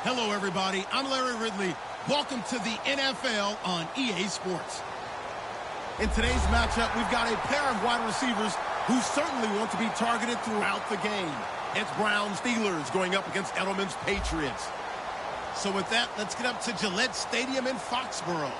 Hello, everybody. I'm Larry Ridley. Welcome to the NFL on EA Sports. In today's matchup, we've got a pair of wide receivers who certainly want to be targeted throughout the game. It's Browns Steelers going up against Edelman's Patriots. So with that, let's get up to Gillette Stadium in Foxborough.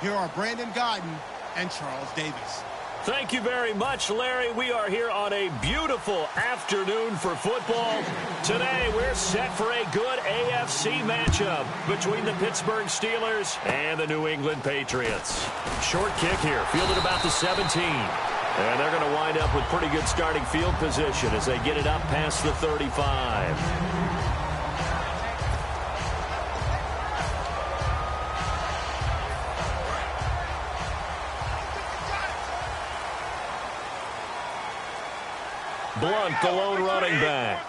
Here are Brandon Gaudin and Charles Davis. Thank you very much, Larry. We are here on a beautiful afternoon for football. Today, we're set for a good AFC matchup between the Pittsburgh Steelers and the New England Patriots. Short kick here, fielded about the 17. And they're going to wind up with pretty good starting field position as they get it up past the 35. Blunt, the lone running back.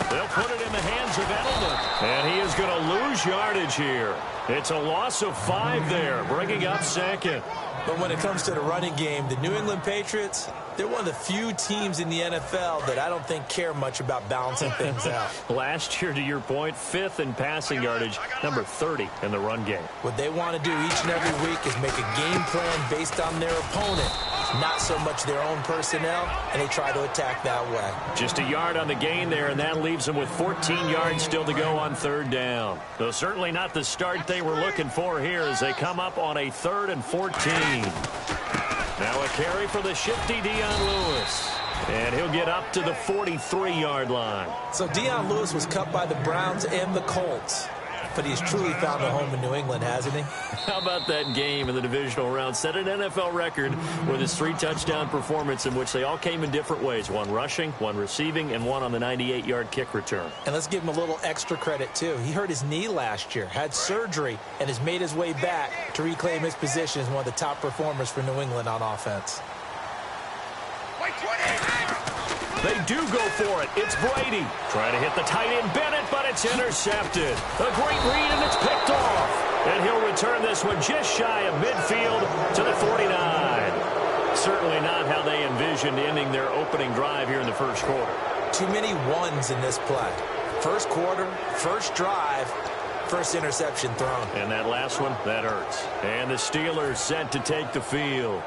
They'll put it in the hands of Edelman. And he is going to lose yardage here. It's a loss of 5 there, bringing up second. But when it comes to the running game, the New England Patriots, they're one of the few teams in the NFL that I don't think care much about balancing things out. Last year, to your point, 5th in passing yardage, number 30 in the run game. What they want to do each and every week is make a game plan based on their opponent, not so much their own personnel, and they try to attack that way. Just a yard on the gain there, and that leaves them with 14 yards still to go on 3rd down. Though certainly not the start they were looking for here as they come up on a 3rd and 14. Now a carry for the shifty Dion Lewis. And he'll get up to the 43-yard line. So Dion Lewis was cut by the Browns and the Colts. But he's truly found a home in New England, hasn't he? How about that game in the divisional round? Set an NFL record with his 3-touchdown performance in which they all came in different ways. One rushing, one receiving, and one on the 98-yard kick return. And let's give him a little extra credit, too. He hurt his knee last year, had surgery, and has made his way back to reclaim his position as one of the top performers for New England on offense. They do go for it. It's Brady. Trying to hit the tight end Bennett, but it's intercepted. A great read, and it's picked off. And he'll return this one just shy of midfield to the 49. Certainly not how they envisioned ending their opening drive here in the first quarter. Too many ones in this play. First quarter, first drive, first interception thrown. And that last one, that hurts. And the Steelers set to take the field.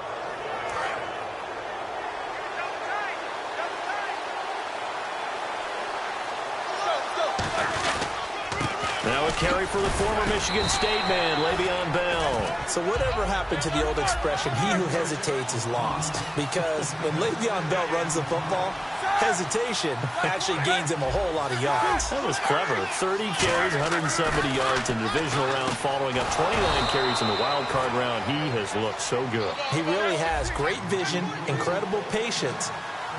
Now a carry for the former Michigan State man, Le'Veon Bell. So whatever happened to the old expression, he who hesitates is lost. Because when Le'Veon Bell runs the football, hesitation actually gains him a whole lot of yards. That was clever. 30 carries, 170 yards in the divisional round, following up 29 carries in the wild card round. He has looked so good. He really has great vision, incredible patience.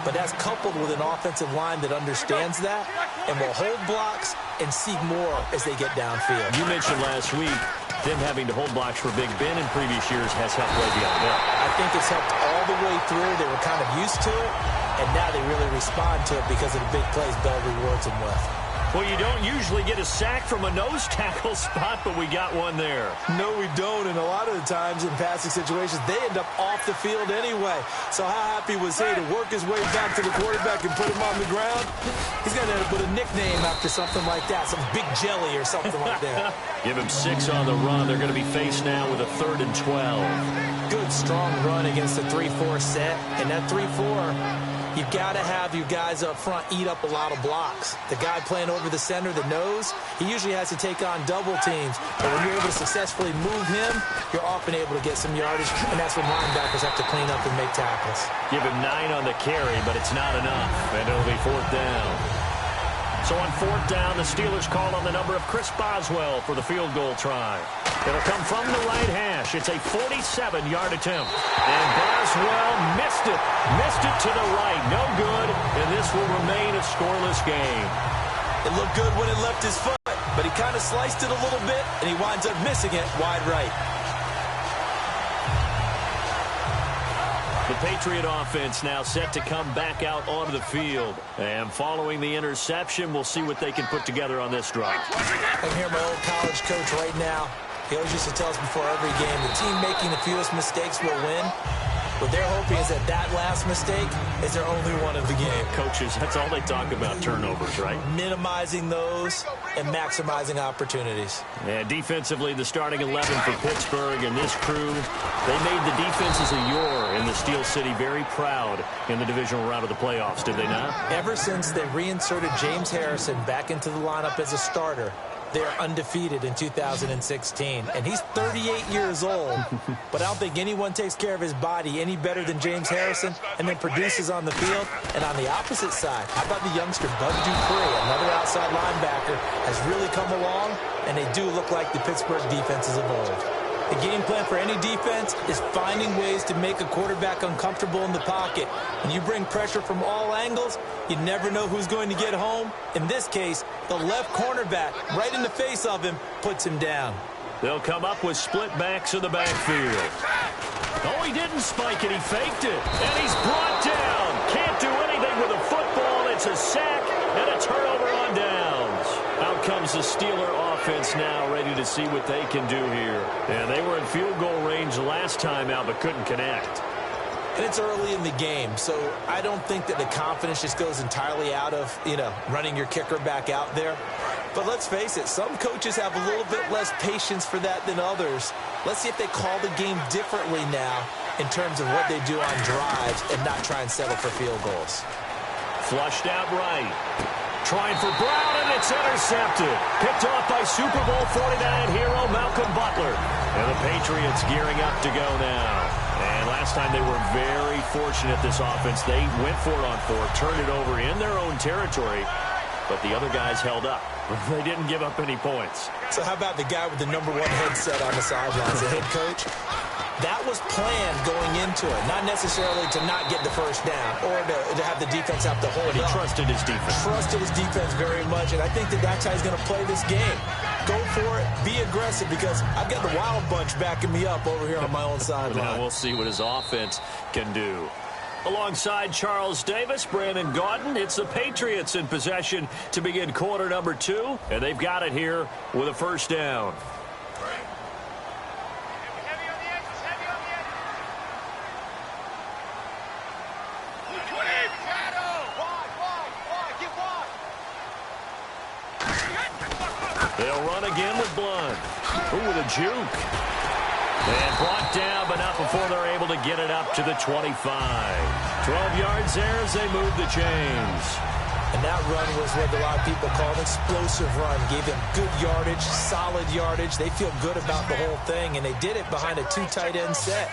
But that's coupled with an offensive line that understands that and will hold blocks and seek more as they get downfield. You mentioned last week them having to hold blocks for Big Ben in previous years has helped Le'Veon Bell. I think it's helped all the way through. They were kind of used to it, and now they really respond to it because of the big plays Bell rewards them with. Well, you don't usually get a sack from a nose tackle spot, but we got one there. No, we don't, and a lot of the times in passing situations, they end up off the field anyway. So how happy was he to work his way back to the quarterback and put him on the ground? He's going to end up with a nickname after something like that, some Big Jelly or something like that. Give him 6 on the run. They're going to be faced now with a 3rd and 12. Good, strong run against the 3-4 set, and that 3-4... You've got to have your guys up front eat up a lot of blocks. The guy playing over the center, the nose, he usually has to take on double teams. But when you're able to successfully move him, you're often able to get some yardage, and that's when linebackers have to clean up and make tackles. Give him 9 on the carry, but it's not enough, and it'll be 4th down. So on 4th down, the Steelers call on the number of Chris Boswell for the field goal try. It'll come from the right hash. It's a 47-yard attempt. And Boswell missed it. Missed it to the right. No good. And this will remain a scoreless game. It looked good when it left his foot, but he kind of sliced it a little bit, and he winds up missing it wide right. The Patriot offense now set to come back out onto the field. And following the interception, we'll see what they can put together on this drive. I'm here, my old college coach right now. He always used to tell us before every game, the team making the fewest mistakes will win. What they're hoping is that last mistake is their only one of the game. Coaches, that's all they talk about, turnovers, right? Minimizing those and maximizing opportunities. And defensively, the starting 11 for Pittsburgh and this crew, they made the defenses of yore in the Steel City very proud in the divisional round of the playoffs, did they not? Ever since they reinserted James Harrison back into the lineup as a starter, they're undefeated in 2016. And he's 38 years old, but I don't think anyone takes care of his body any better than James Harrison and then produces on the field. And on the opposite side, how about the youngster Bud Dupree, another outside linebacker, has really come along, and they do look like the Pittsburgh defenses of old. The game plan for any defense is finding ways to make a quarterback uncomfortable in the pocket. When you bring pressure from all angles, you never know who's going to get home. In this case, the left cornerback, right in the face of him, puts him down. They'll come up with split backs in the backfield. Oh, he didn't spike it. He faked it. And he's brought down. Can't do anything with a football. It's a sack and a turnover on downs. Out comes the Steeler offense now, ready to see what they can do here. And they were in field goal range last time out, but couldn't connect. And it's early in the game, so I don't think that the confidence just goes entirely out of, running your kicker back out there. But let's face it, some coaches have a little bit less patience for that than others. Let's see if they call the game differently now in terms of what they do on drives and not try and settle for field goals. Flushed out right. Trying for Brown, and it's intercepted. Picked off by Super Bowl 49 hero Malcolm Butler. And the Patriots gearing up to go now. And last time they were very fortunate, this offense. They went for it on fourth, turned it over in their own territory, but the other guys held up. They didn't give up any points. So how about the guy with the #1 headset on the sidelines, the head coach? That was planned going into it, not necessarily to not get the first down or to have the defense have to hold But he up. trusted his defense. Trusted his defense very much, and I think that's how he's going to play this game. Go for it, be aggressive, because I've got the Wild Bunch backing me up over here on my own sideline. Now we'll see what his offense can do. Alongside Charles Davis, Brandon Gaudin, it's the Patriots in possession to begin quarter number 2, and they've got it here with a first down. They'll run again with Blunt. Ooh, with a juke. And brought down, but not before they're able to get it up to the 25. 12 yards there as they move the chains. And that run was what a lot of people call an explosive run. Gave them good yardage, solid yardage. They feel good about the whole thing, and they did it behind a 2 tight end set.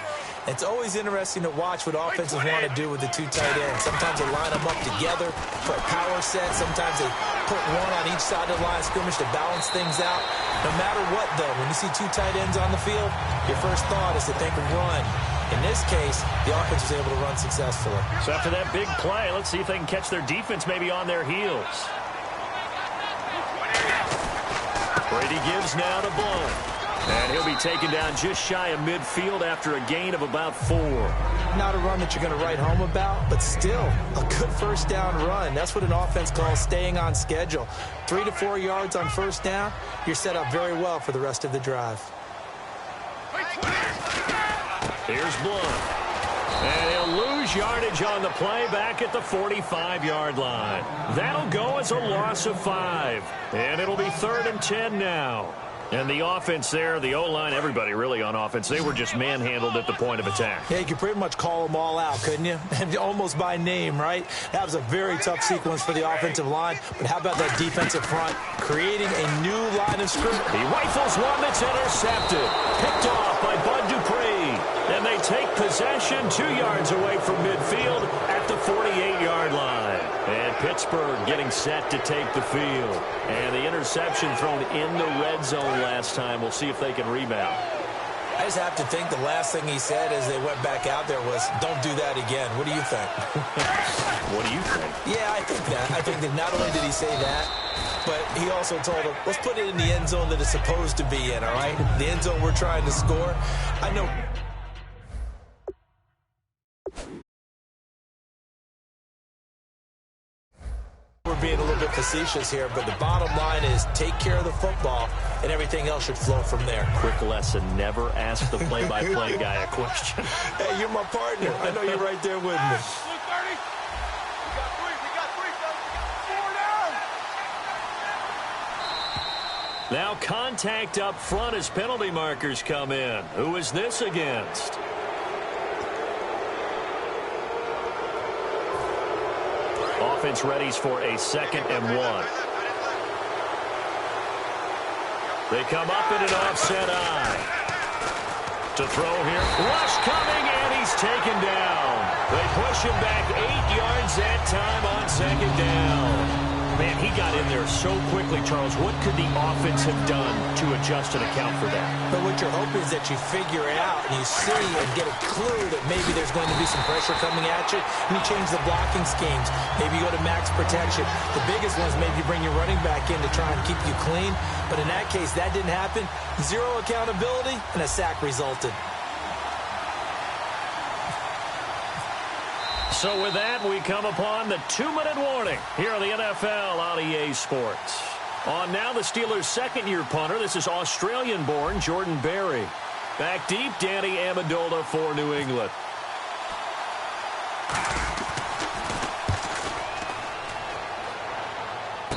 It's always interesting to watch what offenses want to do with the 2 tight ends. Sometimes they line them up together for a power set. Sometimes they put one on each side of the line of scrimmage to balance things out. No matter what, though, when you see 2 tight ends on the field, your first thought is to think of run. In this case, the offense was able to run successfully. So after that big play, let's see if they can catch their defense maybe on their heels. Brady gives now to Blunt. And he'll be taken down just shy of midfield after a gain of about 4. Not a run that you're going to write home about, but still a good first down run. That's what an offense calls staying on schedule. 3 to 4 yards on first down, you're set up very well for the rest of the drive. Here's Blunt. And he'll lose yardage on the play back at the 45-yard line. That'll go as a loss of 5. And it'll be 3rd and 10 now. And the offense there, the O-line, everybody really on offense, they were just manhandled at the point of attack. Yeah, you could pretty much call them all out, couldn't you? And almost by name, right? That was a very tough sequence for the offensive line. But how about that defensive front creating a new line of scrimmage? He rifles one that's intercepted. Picked off by Bud Dupree. And they take possession 2 yards away from midfield at the 48-yard line. And Pittsburgh getting set to take the field. And the interception thrown in the red zone last time. We'll see if they can rebound. I just have to think the last thing he said as they went back out there was, don't do that again. What do you think? What do you think? Yeah, I think that. I think that not only did he say that, but he also told them, let's put it in the end zone that it's supposed to be in, all right? The end zone we're trying to score. I know. We're being a little bit facetious here, but the bottom line is take care of the football and everything else should flow from there. Quick lesson, never ask the play-by-play guy a question. Hey, you're my partner. I know you're right there with me. Now contact up front as penalty markers come in. Who is this against? Offense readies for a 2nd and 1. They come up in an offset eye. To throw here. Rush coming, and he's taken down. They push him back 8 yards that time on 2nd down. Man, he got in there so quickly, Charles. What could the offense have done to adjust and account for that? But what you're hoping is that you figure it out and you see and get a clue that maybe there's going to be some pressure coming at you, and you change the blocking schemes. Maybe you go to max protection. The biggest one is maybe you bring your running back in to try and keep you clean. But in that case, that didn't happen. Zero accountability, and a sack resulted. So with that, we come upon the 2-minute warning here on the NFL on EA Sports. On now, the Steelers' second-year punter. This is Australian-born Jordan Berry. Back deep, Danny Amendola for New England.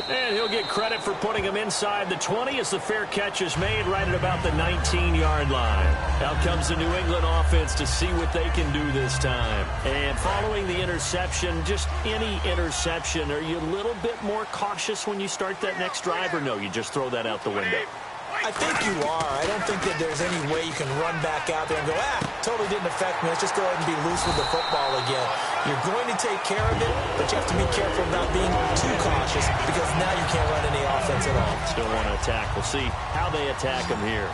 And he'll get credit for putting him inside the 20 as the fair catch is made right at about the 19-yard line. Out comes the New England offense to see what they can do this time. And following the interception, just any interception, are you a little bit more cautious when you start that next drive, or no, you just throw that out the window? I think you are. I don't think that there's any way you can run back out there and go, totally didn't affect me. Let's just go ahead and be loose with the football again. You're going to take care of it, but you have to be careful about being too cautious because now you can't run any offense at all. Still want to attack. We'll see how they attack him here.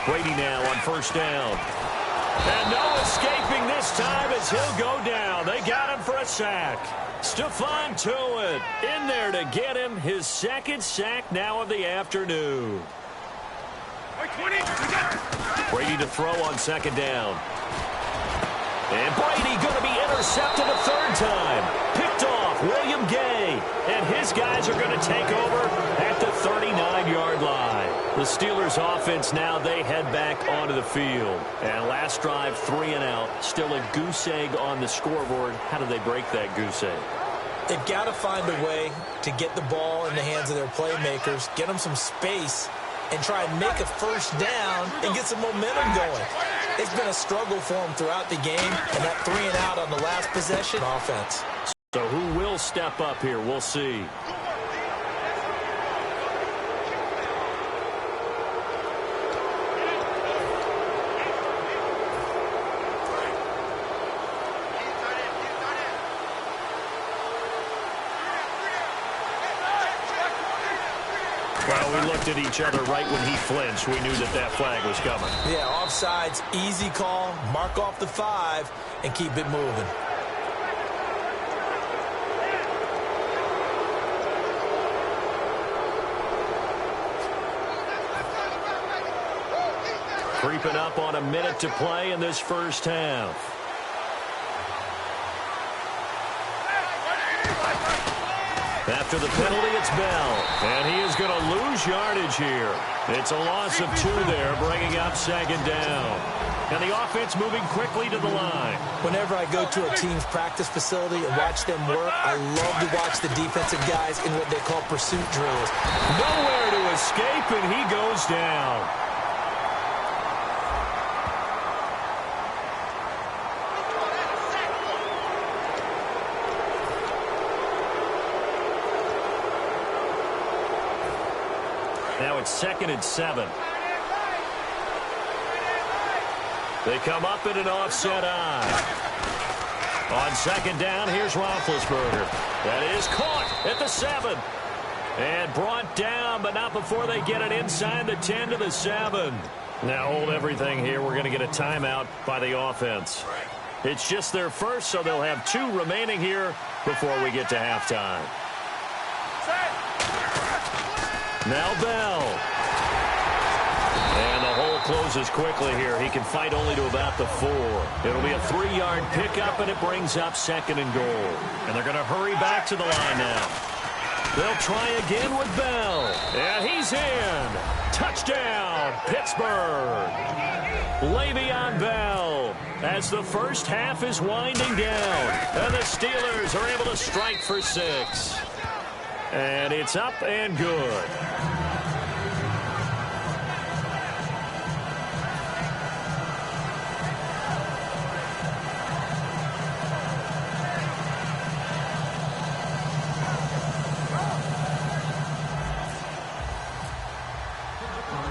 Brady now on 1st down. And no escaping this time as he'll go down. They got him for a sack. Stephon Tuitt in there to get him his 2nd sack now of the afternoon. Brady to throw on 2nd down. And Brady going to be intercepted a 3rd time. Picked off William Gay. And his guys are going to take over at the 39-yard line. The Steelers offense now, they head back onto the field. And last drive, 3 and out. Still a goose egg on the scoreboard. How do they break that goose egg? They've got to find a way to get the ball in the hands of their playmakers, get them some space, and try and make a 1st down and get some momentum going. It's been a struggle for them throughout the game, and that 3 and out on the last possession offense. So who will step up here? We'll see. Well, we looked at each other right when he flinched. We knew that that flag was coming. Yeah, offsides, easy call, mark off the 5, and keep it moving. Creeping up on a minute to play in this 1st half. After the penalty, it's Bell. And he is going to lose yardage here. It's a loss of 2 there, bringing up 2nd down. And the offense moving quickly to the line. Whenever I go to a team's practice facility and watch them work, I love to watch the defensive guys in what they call pursuit drills. Nowhere to escape, and he goes down. Now it's 2nd and 7. They come up in an offset eye. On 2nd down, here's Roethlisberger. That is caught at the 7. And brought down, but not before they get it inside the 10 to the 7. Now hold everything here. We're going to get a timeout by the offense. It's just their first, so they'll have 2 remaining here before we get to halftime. Now Bell. And the hold closes quickly here. He can fight only to about the 4. It'll be a 3-yard pickup, and it brings up 2nd and goal. And they're going to hurry back to the line now. They'll try again with Bell. And he's in. Touchdown, Pittsburgh. Le'Veon Bell as the first half is winding down. And the Steelers are able to strike for 6. And it's up and good.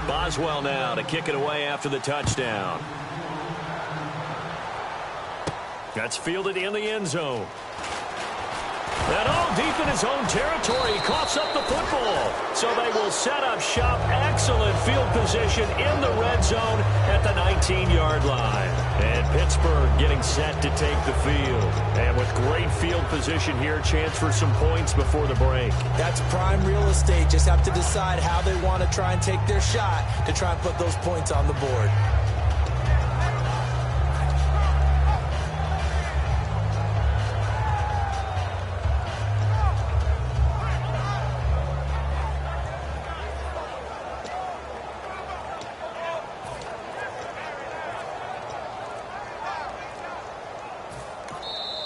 Boswell now to kick it away after the touchdown. That's fielded in the end zone. And all deep in his own territory, he coughs up the football. So they will set up shop. Excellent field position in the red zone at the 19-yard line. And Pittsburgh getting set to take the field. And with great field position here, chance for some points before the break. That's prime real estate. Just have to decide how they want to try and take their shot to try and put those points on the board.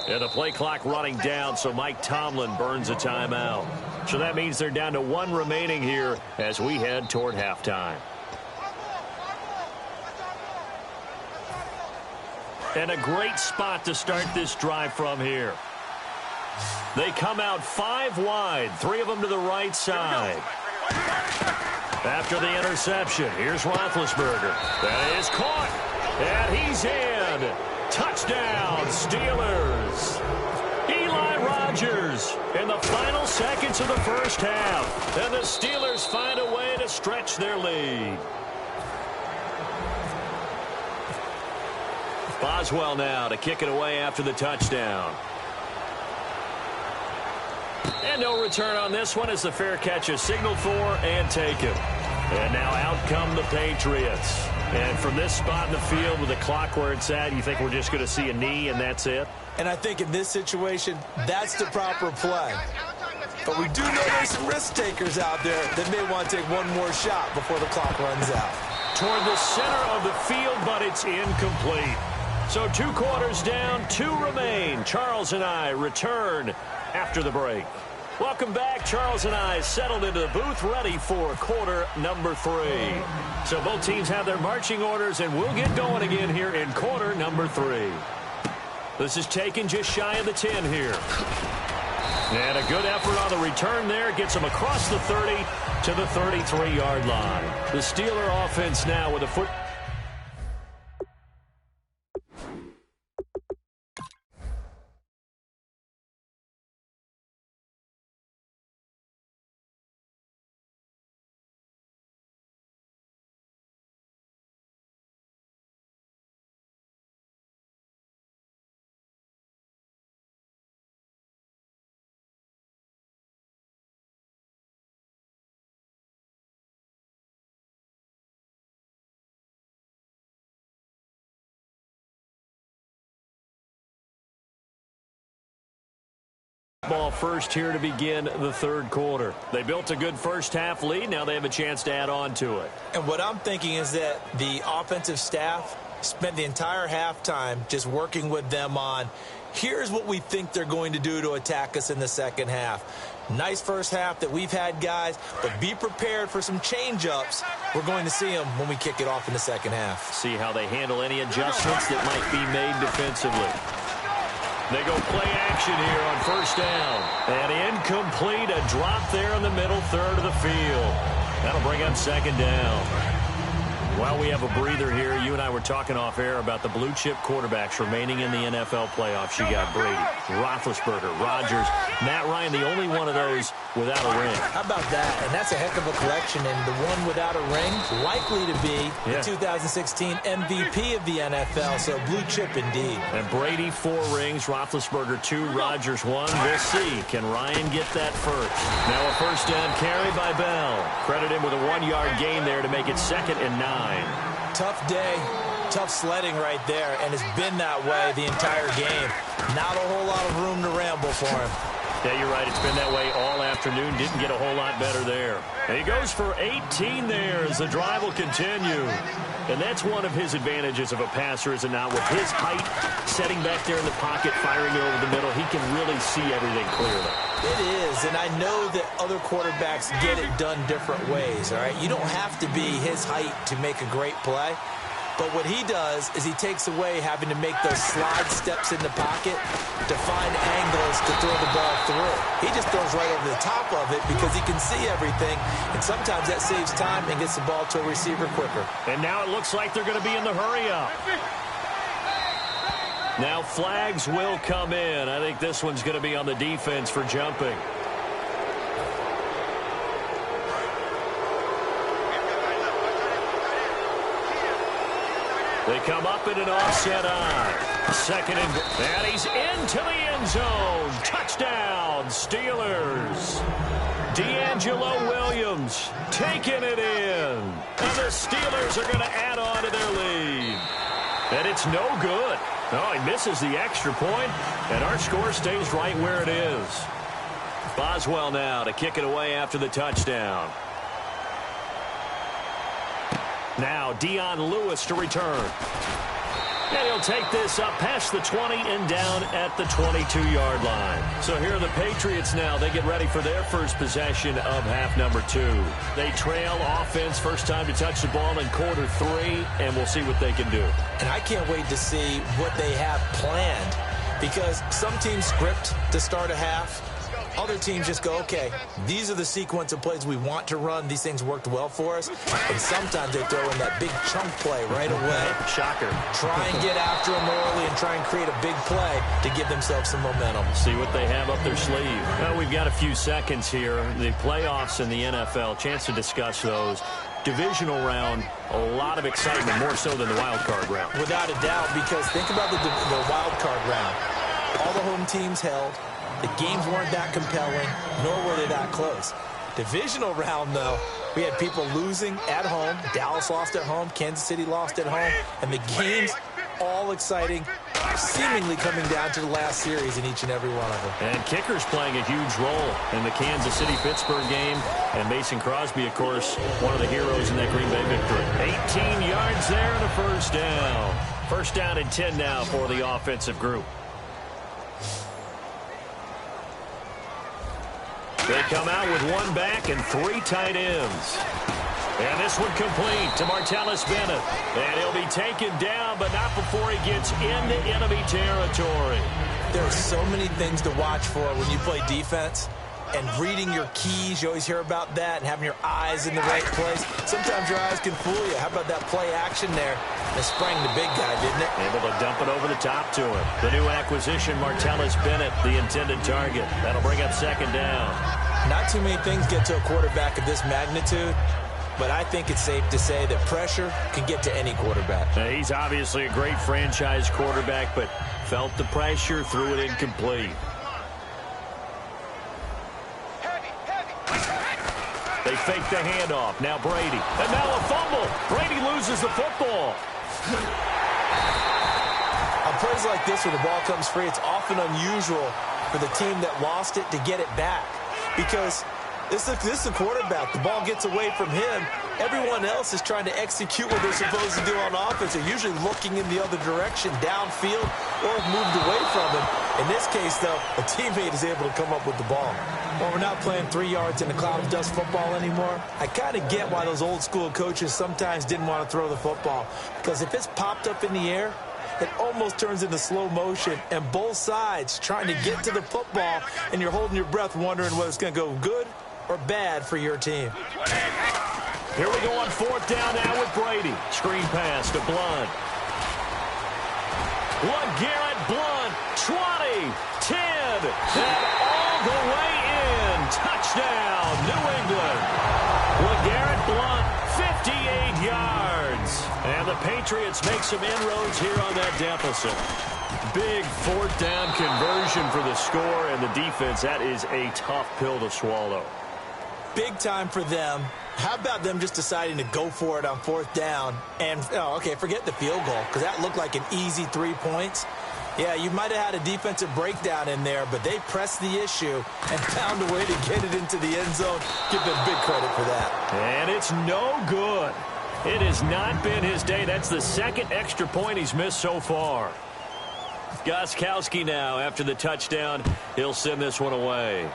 And the play clock running down, so Mike Tomlin burns a timeout. So that means they're down to 1 remaining here as we head toward halftime. And a great spot to start this drive from here. They come out 5 wide, 3 of them to the right side. After the interception, here's Roethlisberger. That is caught, and he's in. Touchdown, Steelers. Eli Rogers in the final seconds of the first half. And the Steelers find a way to stretch their lead. Boswell now to kick it away after the touchdown. And no return on this one as the fair catch is signaled for and taken. And now out come the Patriots. And from this spot in the field with the clock where it's at, you think we're just going to see a knee and that's it? And I think in this situation, that's the proper play. But we do know there's some risk takers out there that may want to take one more shot before the clock runs out. Toward the center of the field, but it's incomplete. So 2 quarters down, 2 remain. Charles and I return after the break. Welcome back. Charles and I settled into the booth, ready for quarter number 3. So both teams have their marching orders, and we'll get going again here in quarter number 3. This is taken just shy of the 10 here. And a good effort on the return there. Gets them across the 30 to the 33-yard line. The Steeler offense now with a foot. Ball first here to begin the 3rd quarter. They built a good first half lead. Now they have a chance to add on to it. And what I'm thinking is that the offensive staff spent the entire halftime just working with them on, here's what we think they're going to do to attack us in the second half. Nice first half that we've had, guys, but be prepared for some change-ups. We're going to see them when we kick it off in the second half. See how they handle any adjustments that might be made defensively. They go play action here on first down. And incomplete, a drop there in the middle third of the field. That'll bring up 2nd down. While we have a breather here, you and I were talking off air about the blue-chip quarterbacks remaining in the NFL playoffs. You got Brady, Roethlisberger, Rodgers, Matt Ryan, the only one of those without a ring. How about that? And that's a heck of a collection. And the one without a ring, likely to be the 2016 MVP of the NFL. So blue chip indeed. And Brady 4 rings, Roethlisberger 2, Rodgers 1. We'll see. Can Ryan get that first? Now a first down carry by Bell. Credit him with a 1-yard gain there to make it 2nd and 9. Tough day, tough sledding right there, and it's been that way the entire game. Not a whole lot of room to ramble for him. Yeah, you're right. It's been that way all afternoon. Didn't get a whole lot better there. And he goes for 18 there as the drive will continue. And that's one of his advantages of a passer, is it not? With his height, setting back there in the pocket, firing it over the middle, he can really see everything clearly. It is, and I know that other quarterbacks get it done different ways, all right? You don't have to be his height to make a great play. But what he does is he takes away having to make those slide steps in the pocket to find angles to throw the ball through. He just throws right over the top of it because he can see everything, and sometimes that saves time and gets the ball to a receiver quicker. And now it looks like they're going to be in the hurry-up. Now flags will come in. I think this one's going to be on the defense for jumping. They come up in an offset eye. Second and he's into the end zone. Touchdown, Steelers. D'Angelo Williams taking it in. And the Steelers are going to add on to their lead. And it's no good. Oh, he misses the extra point, and our score stays right where it is. Boswell now to kick it away after the touchdown. Now Dion Lewis to return. And he'll take this up past the 20 and down at the 22-yard line. So here are the Patriots now. They get ready for their first possession of half number 2. They trail offense, first time to touch the ball in quarter 3, and we'll see what they can do. And I can't wait to see what they have planned, because some teams script to start a half. Other teams just go, okay, these are the sequence of plays we want to run. These things worked well for us. And sometimes they throw in that big chunk play right away. Shocker. Try and get after them early and try and create a big play to give themselves some momentum. See what they have up their sleeve. Well, we've got a few seconds here. The playoffs in the NFL, chance to discuss those. Divisional round, a lot of excitement, more so than the wild card round. Without a doubt, because think about the wild card round. All the home teams held. The games weren't that compelling, nor were they that close. Divisional round, though, we had people losing at home. Dallas lost at home. Kansas City lost at home. And the games, all exciting, seemingly coming down to the last series in each and every one of them. And kickers playing a huge role in the Kansas City-Pittsburgh game. And Mason Crosby, of course, one of the heroes in that Green Bay victory. 18 yards there and a first down. First down and 10 now for the offensive group. They come out with one back and 3 tight ends. And this one complete to Martellus Bennett. And he'll be taken down, but not before he gets into enemy territory. There are so many things to watch for when you play defense. And reading your keys, you always hear about that, and having your eyes in the right place. Sometimes your eyes can fool you. How about that play action there? It sprang the big guy, didn't it? Able to dump it over the top to him. The new acquisition, Martellus Bennett, the intended target. That'll bring up second down. Not too many things get to a quarterback of this magnitude, but I think it's safe to say that pressure can get to any quarterback. He's obviously a great franchise quarterback, but felt the pressure, threw it incomplete. They fake the handoff. Now Brady. And now a fumble. Brady loses the football. On plays like this where the ball comes free, it's often unusual for the team that lost it to get it back. Because this is a quarterback. The ball gets away from him. Everyone else is trying to execute what they're supposed to do on offense. They're usually looking in the other direction, downfield, or moved away from him. In this case, though, a teammate is able to come up with the ball. Well, we're not playing 3 yards in a cloud of dust football anymore. I kind of get why those old school coaches sometimes didn't want to throw the football. Because if it's popped up in the air, it almost turns into slow motion, and both sides trying to get to the football, and you're holding your breath wondering whether it's going to go good or bad for your team. Here we go on fourth down now with Brady. Screen pass to Blunt. LeGarrette Blunt, 20, 10, and all the way in. Touchdown, New England. LeGarrette Blunt, 58 yards. And the Patriots make some inroads here on that deficit. Big fourth down conversion for the score, and the defense, that is a tough pill to swallow. big time for them. How about them just deciding to go for it on 4th down? And, forget the field goal, because that looked like an easy 3 points. Yeah, you might have had a defensive breakdown in there, but they pressed the issue and found a way to get it into the end zone. Give them big credit for that. And it's no good. It has not been his day. That's the 2nd extra point he's missed so far. Gostkowski now, after the touchdown, he'll send this one away.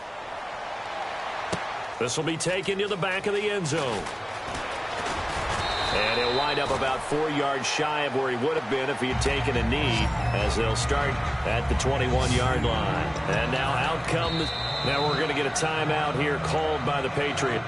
This will be taken to the back of the end zone. And he'll wind up about 4 yards shy of where he would have been if he had taken a knee, as they'll start at the 21-yard line. And now out comes. Now we're going to get a timeout here called by the Patriots.